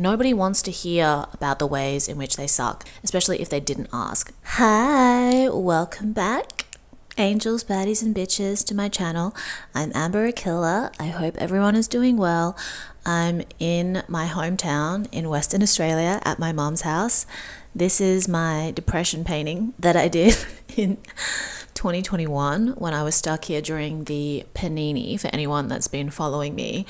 Nobody wants to hear about the ways in which they suck, especially if they didn't ask. Hi, welcome back, angels, baddies and bitches, to my channel. I'm Amber Akilla. I hope everyone is doing well. I'm in my hometown in Western Australia at my mom's house. This is my depression painting that I did in 2021 when I was stuck here during the panini. For anyone that's been following me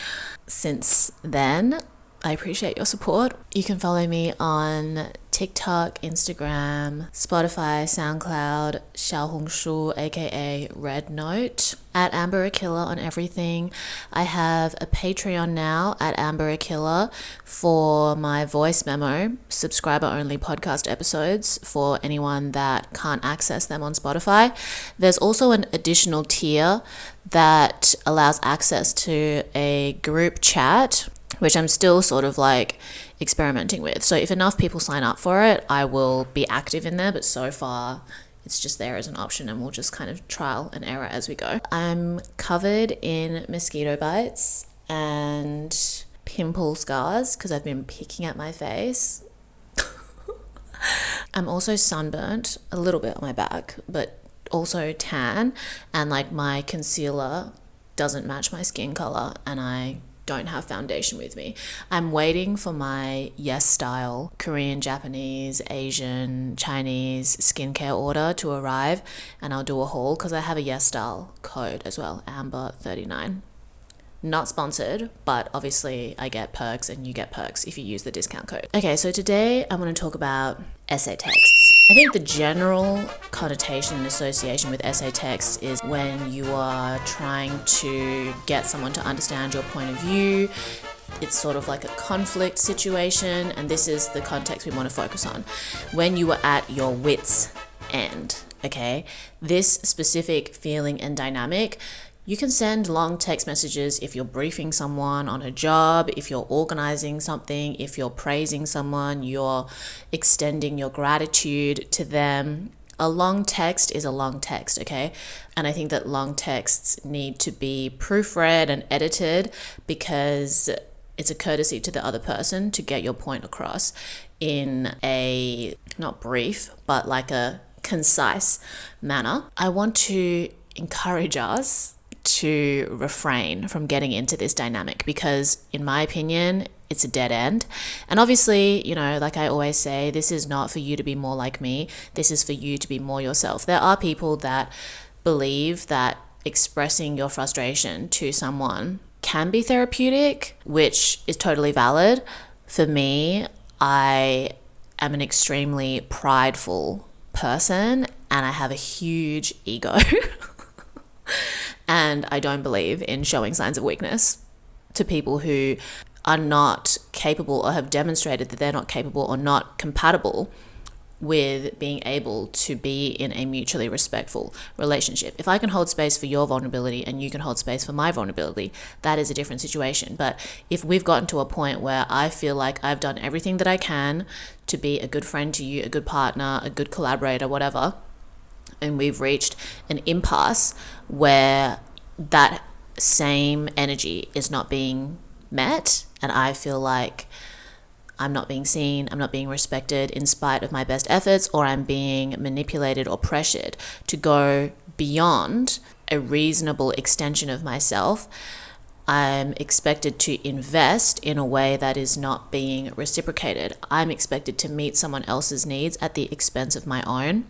since then, I appreciate your support. You can follow me on TikTok, Instagram, Spotify, SoundCloud, Xiaohongshu, aka Red Note, at Amber Akilla on everything. I have a Patreon now at Amber Akilla for my voice memo, subscriber only podcast episodes for anyone that can't access them on Spotify. There's also an additional tier that allows access to a group chat, which I'm still sort of like experimenting with. So if enough people sign up for it, I will be active in there. But so far, it's just there as an option and we'll just kind of trial and error as we go. I'm covered in mosquito bites and pimple scars because I've been picking at my face. I'm also sunburnt a little bit on my back, but also tan. And like my concealer doesn't match my skin color and I don't have foundation with me. I'm waiting for my Yes Style Korean, Japanese, Asian, Chinese skincare order to arrive and I'll do a haul because I have a Yes Style code as well, Amber39. Not sponsored, but obviously I get perks and you get perks if you use the discount code. Okay, so today I'm going to talk about essay texts. I think the general connotation and association with essay texts is when you are trying to get someone to understand your point of view. It's sort of like a conflict situation, and this is the context we want to focus on. When you are at your wit's end, okay? This specific feeling and dynamic, you can send long text messages if you're briefing someone on a job, if you're organizing something, if you're praising someone, you're extending your gratitude to them. A long text is a long text, okay? And I think that long texts need to be proofread and edited because it's a courtesy to the other person to get your point across in a, not brief, but like a concise manner. I want to encourage us to refrain from getting into this dynamic because, in my opinion, it's a dead end. And obviously, you know, like I always say, this is not for you to be more like me. This is for you to be more yourself. There are people that believe that expressing your frustration to someone can be therapeutic, which is totally valid. For me, I am an extremely prideful person and I have a huge ego. And I don't believe in showing signs of weakness to people who are not capable or have demonstrated that they're not capable or not compatible with being able to be in a mutually respectful relationship. If I can hold space for your vulnerability and you can hold space for my vulnerability, that is a different situation. But if we've gotten to a point where I feel like I've done everything that I can to be a good friend to you, a good partner, a good collaborator, whatever, and we've reached an impasse where that same energy is not being met, and I feel like I'm not being seen, I'm not being respected in spite of my best efforts, or I'm being manipulated or pressured to go beyond a reasonable extension of myself, I'm expected to invest in a way that is not being reciprocated. I'm expected to meet someone else's needs at the expense of my own.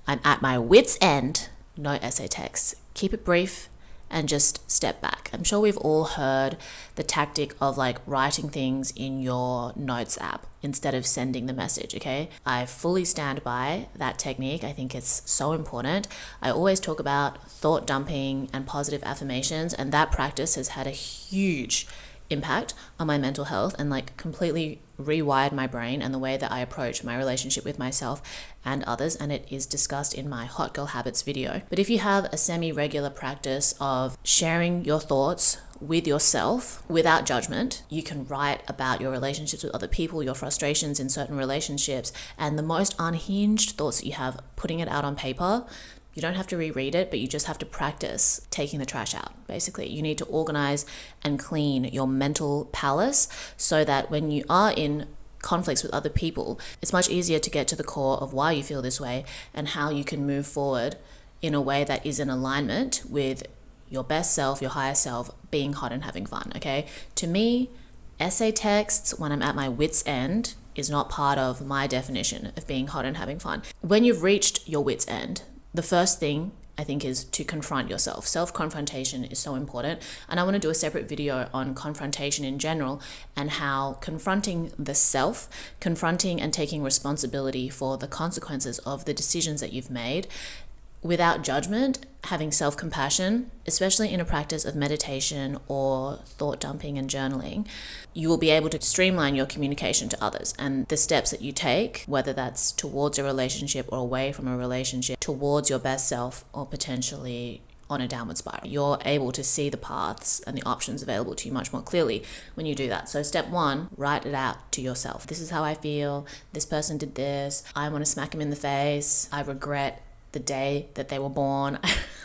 I'm at my wit's end. No essay text. Keep it brief and just step back. I'm sure we've all heard the tactic of like writing things in your notes app instead of sending the message, okay? I fully stand by that technique. I think it's so important. I always talk about thought dumping and positive affirmations, and that practice has had a huge impact on my mental health and like completely rewired my brain and the way that I approach my relationship with myself and others, and it is discussed in my Hot Girl Habits video. But if you have a semi-regular practice of sharing your thoughts with yourself without judgment, you can write about your relationships with other people, your frustrations in certain relationships, and the most unhinged thoughts that you have, putting it out on paper. You don't have to reread it, but you just have to practice taking the trash out, basically. You need to organize and clean your mental palace so that when you are in conflicts with other people, it's much easier to get to the core of why you feel this way and how you can move forward in a way that is in alignment with your best self, your higher self, being hot and having fun, okay? To me, essay texts when I'm at my wit's end is not part of my definition of being hot and having fun. When you've reached your wit's end, the first thing I think is to confront yourself. Self-confrontation is so important. And I want to do a separate video on confrontation in general and how confronting the self, confronting and taking responsibility for the consequences of the decisions that you've made without judgment, having self-compassion, especially in a practice of meditation or thought dumping and journaling, you will be able to streamline your communication to others. And the steps that you take, whether that's towards a relationship or away from a relationship, towards your best self or potentially on a downward spiral, you're able to see the paths and the options available to you much more clearly when you do that. So step one, write it out to yourself. This is how I feel. This person did this. I want to smack him in the face. I regret the day that they were born.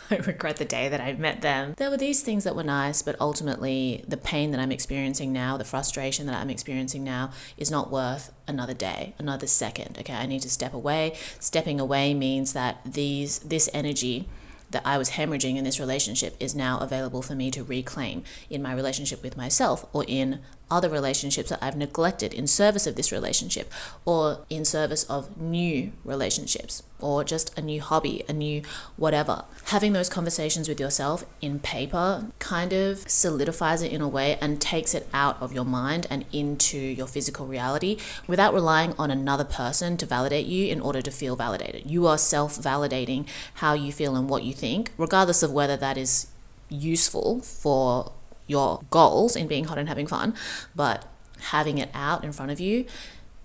I regret the day that I met them. There were these things that were nice, but ultimately the pain that I'm experiencing now, the frustration that I'm experiencing now is not worth another day, another second. Okay, I need to step away. Stepping away means that this energy that I was hemorrhaging in this relationship is now available for me to reclaim in my relationship with myself or in other relationships that I've neglected in service of this relationship or in service of new relationships or just a new hobby, a new whatever. Having those conversations with yourself in paper kind of solidifies it in a way and takes it out of your mind and into your physical reality without relying on another person to validate you in order to feel validated. You are self-validating how you feel and what you think, regardless of whether that is useful for your goals in being hot and having fun, but having it out in front of you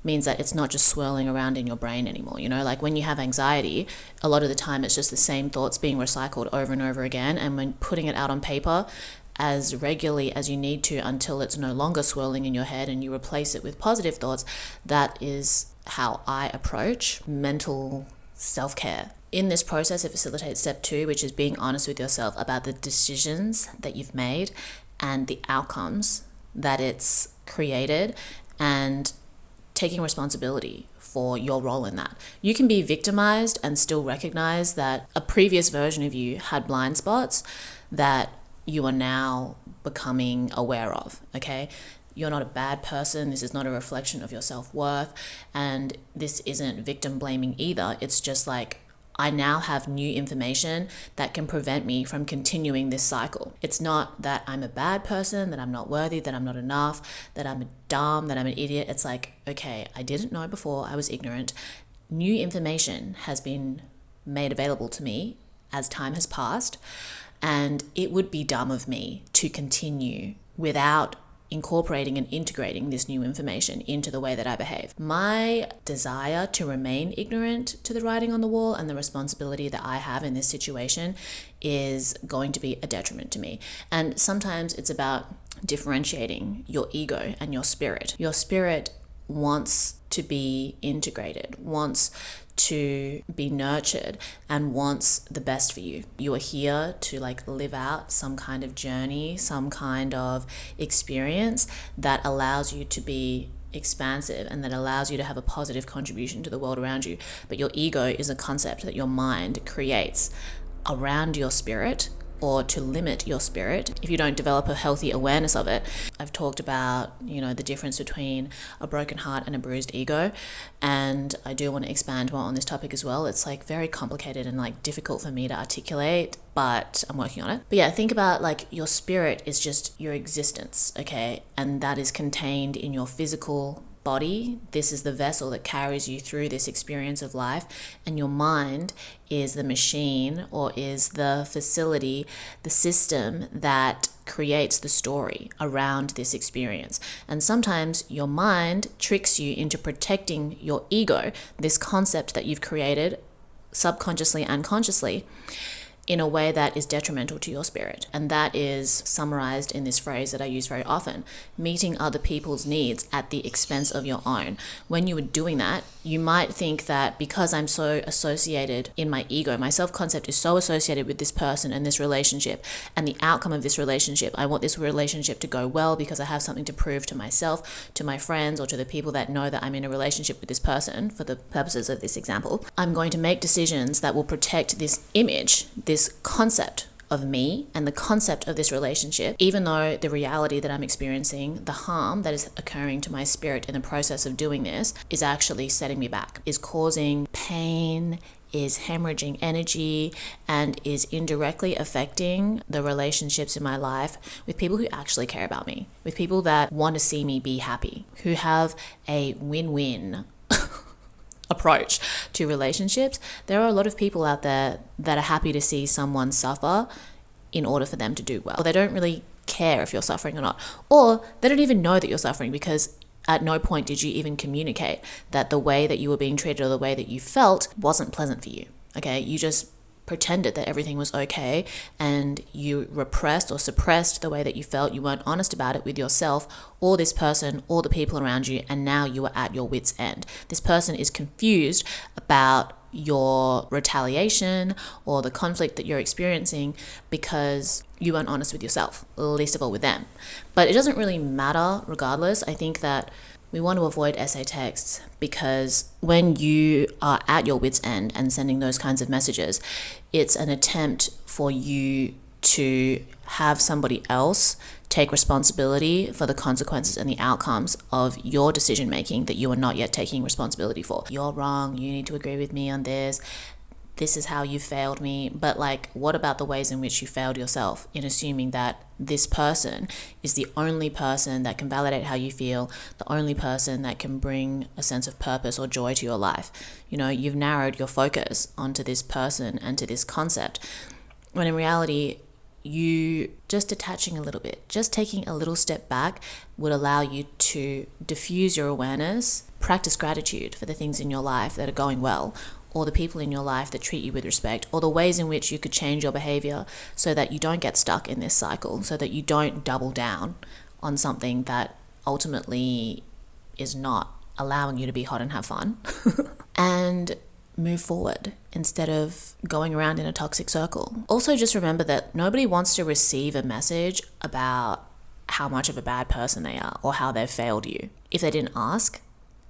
means that it's not just swirling around in your brain anymore. You know, like when you have anxiety, a lot of the time it's just the same thoughts being recycled over and over again. And when putting it out on paper as regularly as you need to until it's no longer swirling in your head and you replace it with positive thoughts, that is how I approach mental self-care. In this process, it facilitates step 2, which is being honest with yourself about the decisions that you've made and the outcomes that it's created and taking responsibility for your role in that. You can be victimized and still recognize that a previous version of you had blind spots that you are now becoming aware of, okay? You're not a bad person. This is not a reflection of your self-worth. And this isn't victim blaming either. It's just like, I now have new information that can prevent me from continuing this cycle. It's not that I'm a bad person, that I'm not worthy, that I'm not enough, that I'm dumb, that I'm an idiot. It's like, okay, I didn't know before, I was ignorant. New information has been made available to me as time has passed, and it would be dumb of me to continue without incorporating and integrating this new information into the way that I behave. My desire to remain ignorant to the writing on the wall and the responsibility that I have in this situation is going to be a detriment to me. And sometimes it's about differentiating your ego and your spirit. Your spirit wants to be integrated, wants to be nurtured, and wants the best for you. You are here to live out some kind of journey, some kind of experience that allows you to be expansive and that allows you to have a positive contribution to the world around you. But your ego is a concept that your mind creates around your spirit, or to limit your spirit if you don't develop a healthy awareness of it. I've talked about, the difference between a broken heart and a bruised ego, and I do want to expand more on this topic as well. It's very complicated and difficult for me to articulate, but I'm working on it. But yeah, think about your spirit is just your existence, okay? And that is contained in your physical body. This is the vessel that carries you through this experience of life, and your mind is the machine, or is the facility, the system that creates the story around this experience. And sometimes your mind tricks you into protecting your ego, this concept that you've created subconsciously and consciously, in a way that is detrimental to your spirit. And that is summarized in this phrase that I use very often: meeting other people's needs at the expense of your own. When you were doing that, you might think that because I'm so associated in my ego, my self-concept is so associated with this person and this relationship and the outcome of this relationship. I want this relationship to go well because I have something to prove to myself, to my friends, or to the people that know that I'm in a relationship with this person. For the purposes of this example, I'm going to make decisions that will protect this image, this concept of me and the concept of this relationship, even though the reality that I'm experiencing, the harm that is occurring to my spirit in the process of doing this, is actually setting me back, is causing pain, is hemorrhaging energy, and is indirectly affecting the relationships in my life with people who actually care about me, with people that want to see me be happy, who have a win-win approach to relationships. There are a lot of people out there that are happy to see someone suffer in order for them to do well. They don't really care if you're suffering or not, or they don't even know that you're suffering, because at no point did you even communicate that the way that you were being treated or the way that you felt wasn't pleasant for you. Okay, you just pretended that everything was okay, and you repressed or suppressed the way that you felt. You weren't honest about it with yourself or this person or the people around you, and now you are at your wit's end. This person is confused about your retaliation or the conflict that you're experiencing because you weren't honest with yourself, least of all with them. But it doesn't really matter regardless. I think that we want to avoid essay texts, because when you are at your wit's end and sending those kinds of messages, it's an attempt for you to have somebody else take responsibility for the consequences and the outcomes of your decision making that you are not yet taking responsibility for. You're wrong, you need to agree with me on this. This is how you failed me. But like, what about the ways in which you failed yourself in assuming that this person is the only person that can validate how you feel, the only person that can bring a sense of purpose or joy to your life? You know, you've narrowed your focus onto this person and to this concept, when in reality, you just detaching a little bit, just taking a little step back would allow you to diffuse your awareness, practice gratitude for the things in your life that are going well, or the people in your life that treat you with respect, or the ways in which you could change your behavior so that you don't get stuck in this cycle, so that you don't double down on something that ultimately is not allowing you to be hot and have fun. And move forward instead of going around in a toxic circle. Also, just remember that nobody wants to receive a message about how much of a bad person they are or how they've failed you if they didn't ask.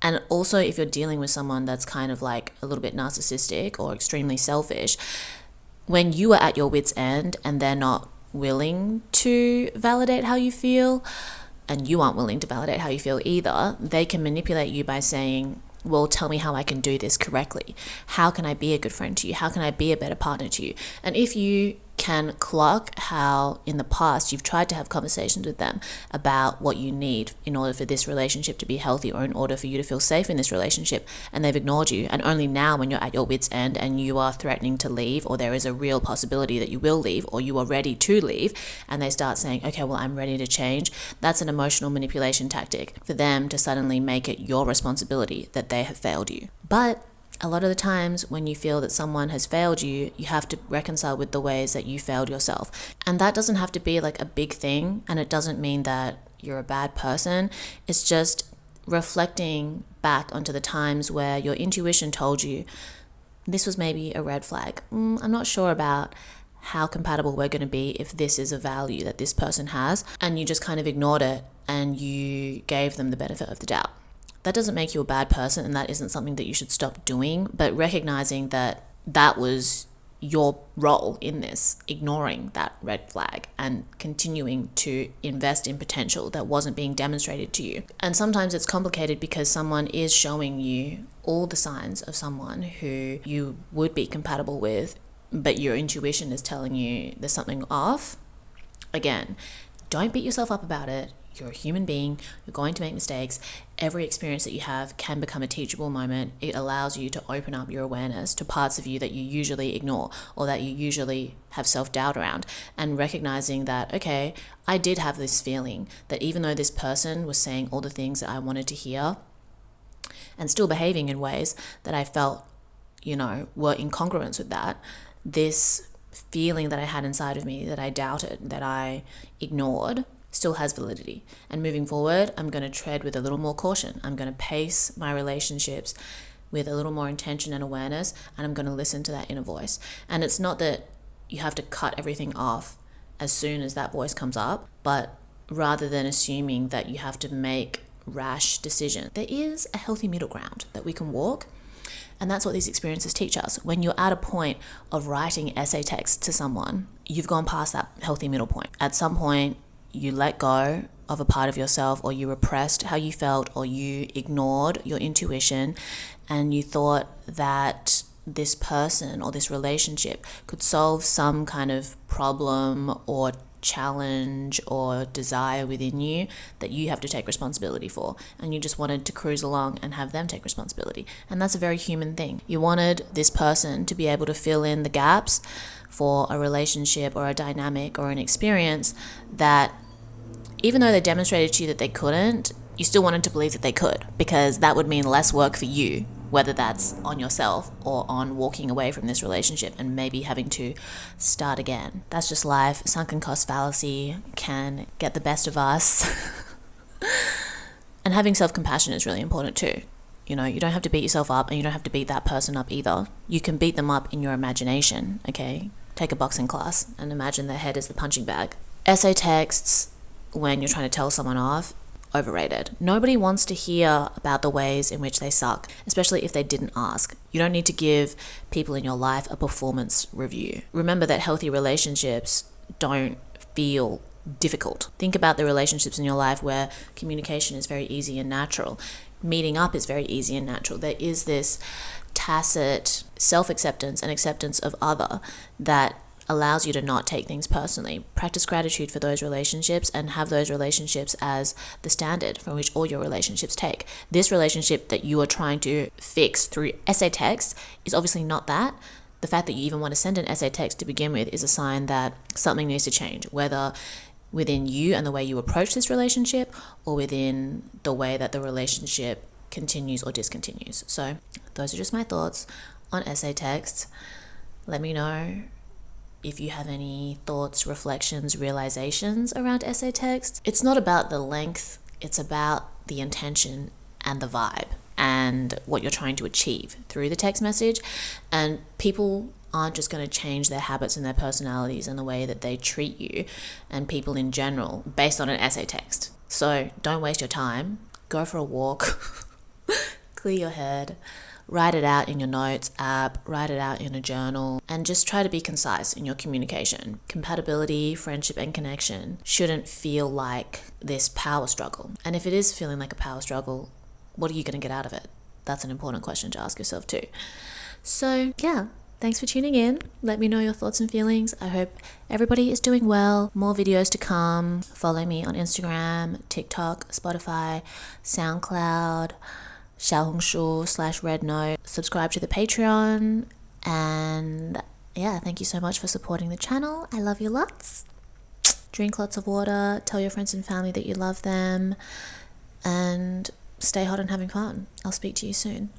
And also, if you're dealing with someone that's kind of like a little bit narcissistic or extremely selfish, when you are at your wit's end and they're not willing to validate how you feel, and you aren't willing to validate how you feel either, they can manipulate you by saying, well, tell me how I can do this correctly. How can I be a good friend to you? How can I be a better partner to you? And if you can clock how in the past you've tried to have conversations with them about what you need in order for this relationship to be healthy, or in order for you to feel safe in this relationship, and they've ignored you, and only now when you're at your wit's end and you are threatening to leave, or there is a real possibility that you will leave, or you are ready to leave, and they start saying, okay, well, I'm ready to change, that's an emotional manipulation tactic for them to suddenly make it your responsibility that they have failed you. But a lot of the times when you feel that someone has failed you, you have to reconcile with the ways that you failed yourself. And that doesn't have to be like a big thing, and it doesn't mean that you're a bad person. It's just reflecting back onto the times where your intuition told you this was maybe a red flag. I'm not sure about how compatible we're going to be if this is a value that this person has, and you just kind of ignored it and you gave them the benefit of the doubt. That doesn't make you a bad person, and that isn't something that you should stop doing, but recognizing that that was your role in this, ignoring that red flag and continuing to invest in potential that wasn't being demonstrated to you. And sometimes it's complicated because someone is showing you all the signs of someone who you would be compatible with, but your intuition is telling you there's something off. Again, don't beat yourself up about it. You're a human being. You're going to make mistakes. Every experience that you have can become a teachable moment. It allows you to open up your awareness to parts of you that you usually ignore, or that you usually have self-doubt around, and recognizing that, okay, I did have this feeling that even though this person was saying all the things that I wanted to hear and still behaving in ways that I felt, were in congruence with that, this feeling that I had inside of me that I doubted, that I ignored, still has validity. And moving forward, I'm going to tread with a little more caution. I'm going to pace my relationships with a little more intention and awareness, and I'm going to listen to that inner voice. And it's not that you have to cut everything off as soon as that voice comes up, but rather than assuming that you have to make rash decisions, there is a healthy middle ground that we can walk. And that's what these experiences teach us. When you're at a point of writing essay text to someone, you've gone past that healthy middle point. At some point, you let go of a part of yourself, or you repressed how you felt, or you ignored your intuition, and you thought that this person or this relationship could solve some kind of problem or challenge or desire within you that you have to take responsibility for, and you just wanted to cruise along and have them take responsibility. And that's a very human thing. You wanted this person to be able to fill in the gaps for a relationship or a dynamic or an experience that, even though they demonstrated to you that they couldn't, you still wanted to believe that they could, because that would mean less work for you, whether that's on yourself or on walking away from this relationship and maybe having to start again. That's just life. Sunken cost fallacy can get the best of us. And having self-compassion is really important too. You know, you don't have to beat yourself up, and you don't have to beat that person up either. You can beat them up in your imagination, okay? Take a boxing class and imagine their head is the punching bag. Essay texts, when you're trying to tell someone off, overrated. Nobody wants to hear about the ways in which they suck, especially if they didn't ask. You don't need to give people in your life a performance review. Remember that healthy relationships don't feel difficult. Think about the relationships in your life where communication is very easy and natural. Meeting up is very easy and natural. There is this tacit self-acceptance and acceptance of other that allows you to not take things personally. Practice gratitude for those relationships and have those relationships as the standard from which all your relationships take. This relationship that you are trying to fix through essay text is obviously not that. The fact that you even want to send an essay text to begin with is a sign that something needs to change, whether within you and the way you approach this relationship, or within the way that the relationship continues or discontinues. So those are just my thoughts on essay texts. Let me know if you have any thoughts, reflections, realizations around essay text. It's not about the length, it's about the intention and the vibe and what you're trying to achieve through the text message. And people aren't just going to change their habits and their personalities and the way that they treat you and people in general based on an essay text. So don't waste your time. Go for a walk, clear your head, write it out in your notes app, write it out in a journal, and just try to be concise in your communication. Compatibility, friendship, and connection shouldn't feel like this power struggle. And if it is feeling like a power struggle, what are you going to get out of it? That's an important question to ask yourself too. So yeah, thanks for tuning in. Let me know your thoughts and feelings. I hope everybody is doing well. More videos to come. Follow me on Instagram, TikTok, Spotify, SoundCloud, Xiaohongshu/Rednote. Subscribe to the Patreon. And yeah, thank you so much for supporting the channel. I love you lots. Drink lots of water. Tell your friends and family that you love them. And stay hot and having fun. I'll speak to you soon.